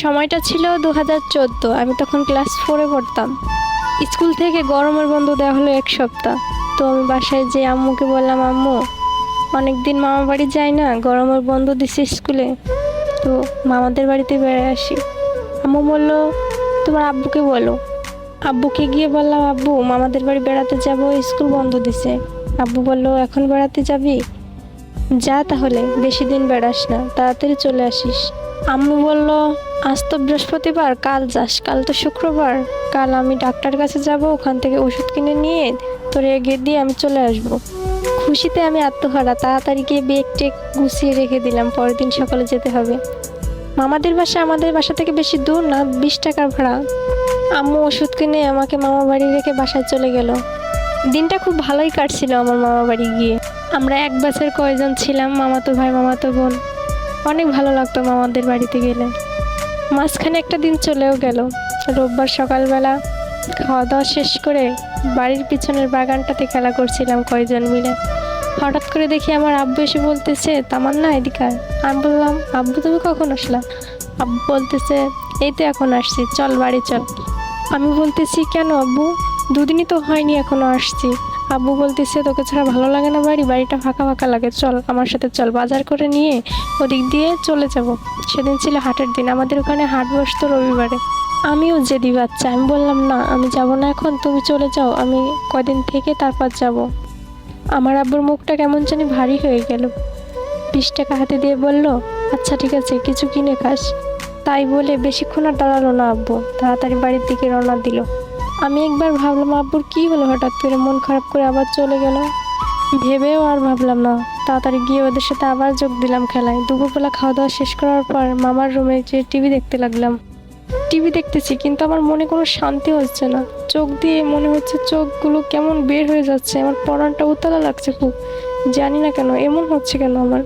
সময়টা ছিল 2014। আমি তখন ক্লাস 4-এ পড়তাম। স্কুল থেকে গরমের বন্ধ দেওয়া হলো 1 সপ্তাহ। তো আমি বাসায় যেয়ে আম্মুকে বললাম, আম্মু অনেকদিন মামা বাড়ি যাই না, গরমের বন্ধ দিছে স্কুলে, তো মামাদের বাড়িতে বেড়ায় আসি। আম্মু বলল, তোমার আব্বুকে বলো। আব্বুকে গিয়ে বললাম, আব্বু মামাদের বাড়ি বেড়াতে যাব, স্কুল বন্ধ দিছে। আব্বু বলল, এখন বেড়াতে যাবি? যা তাহলে, বেশি দিন বেড়াস না, তাড়াতাড়ি চলে আসিস। আম্মু বলল, আজ তো বৃহস্পতিবার, কাল যাস, কাল তো শুক্রবার, কাল আমি ডাক্তার কাছে যাব, ওখান থেকে ওষুধ কিনে নিয়ে তোর এগিয়ে দিয়ে আমি চলে আসব। খুশিতে আমি আত্মহারা, তাড়াতাড়ি গিয়ে ব্যাগ টেক গুছিয়ে রেখে দিলাম, পরের দিন সকালে যেতে হবে। মামাদের বাসা আমাদের বাসা থেকে বেশি দূর না, 20 টাকার ভাড়া। আম্মু ওষুধ কিনে আমাকে মামা বাড়ি রেখে বাসায় চলে গেল। দিনটা খুব ভালোই কাটছিল আমার মামা বাড়ি গিয়ে। আমরা এক ব্যাচের কয়জন ছিলাম, মামাতো ভাই মামাতো বোন। অনেক ভালো লাগতো মামাদের বাড়িতে গেলে। মাঝখানে একটা দিন চলেও গেল। রোববার সকালবেলা খাওয়া দাওয়া শেষ করে বাড়ির পিছনের বাগানটাতে খেলা করছিলাম কয়জন মিলে। হঠাৎ করে দেখি আমার আব্বু এসে বলতেছে, তামান্না এদিকে আয়। আমি বললাম, আব্বু তুমি কখন আসলা? আব্বু বলতেছে, এই তো এখন আসছি, চল বাড়ি চল। আমি বলতেছি, কেন আব্বু? দুদিনই তো হয়নি এখনো আসছি। আব্বু বলতেছে, তোকে ছাড়া ভালো লাগে না বাড়িটা ফাঁকা ফাঁকা লাগে, চল আমার সাথে চল, বাজার করে নিয়ে ওদিক দিয়ে চলে যাব। সেদিন ছিল হাটের দিন, আমাদের ওখানে হাট বসতো রবিবারে। আমিও জেদি বাচ্চা, আমি বললাম, না আমি যাব না এখন, তুমি চলে যাও, আমি কদিন থেকে তারপর যাব। আমার আব্বুর মুখটা কেমন জানি ভারী হয়ে গেল। 20 টাকা হাতে দিয়ে বলল, আচ্ছা ঠিক আছে, কিছু কিনে খাস। তাই বলে বেশিক্ষণ আর দাঁড়ালো না আব্বু, তাড়াতাড়ি বাড়ির দিকে রওনা দিল। আমি একবার ভাবলাম আব্বুর কি হলো, হঠাৎ করে মন খারাপ করে আবার চলে গেল। ভেবেও আর ভাবলাম না, তাড়াতাড়ি গিয়ে ওদের সাথে আবার যোগ দিলাম খেলায়। দুপুরবেলা খাওয়া দাওয়া শেষ করার পর মামার রুমে যেয়ে টিভি দেখতে লাগলাম। টিভি দেখতেছি কিন্তু আমার মনে কোনো শান্তি হচ্ছে না। চোখ দিয়ে মনে হচ্ছে চোখগুলো কেমন বের হয়ে যাচ্ছে, আমার পরানটা উতলা লাগছে খুব। জানি না কেন এমন হচ্ছে কেন আমার।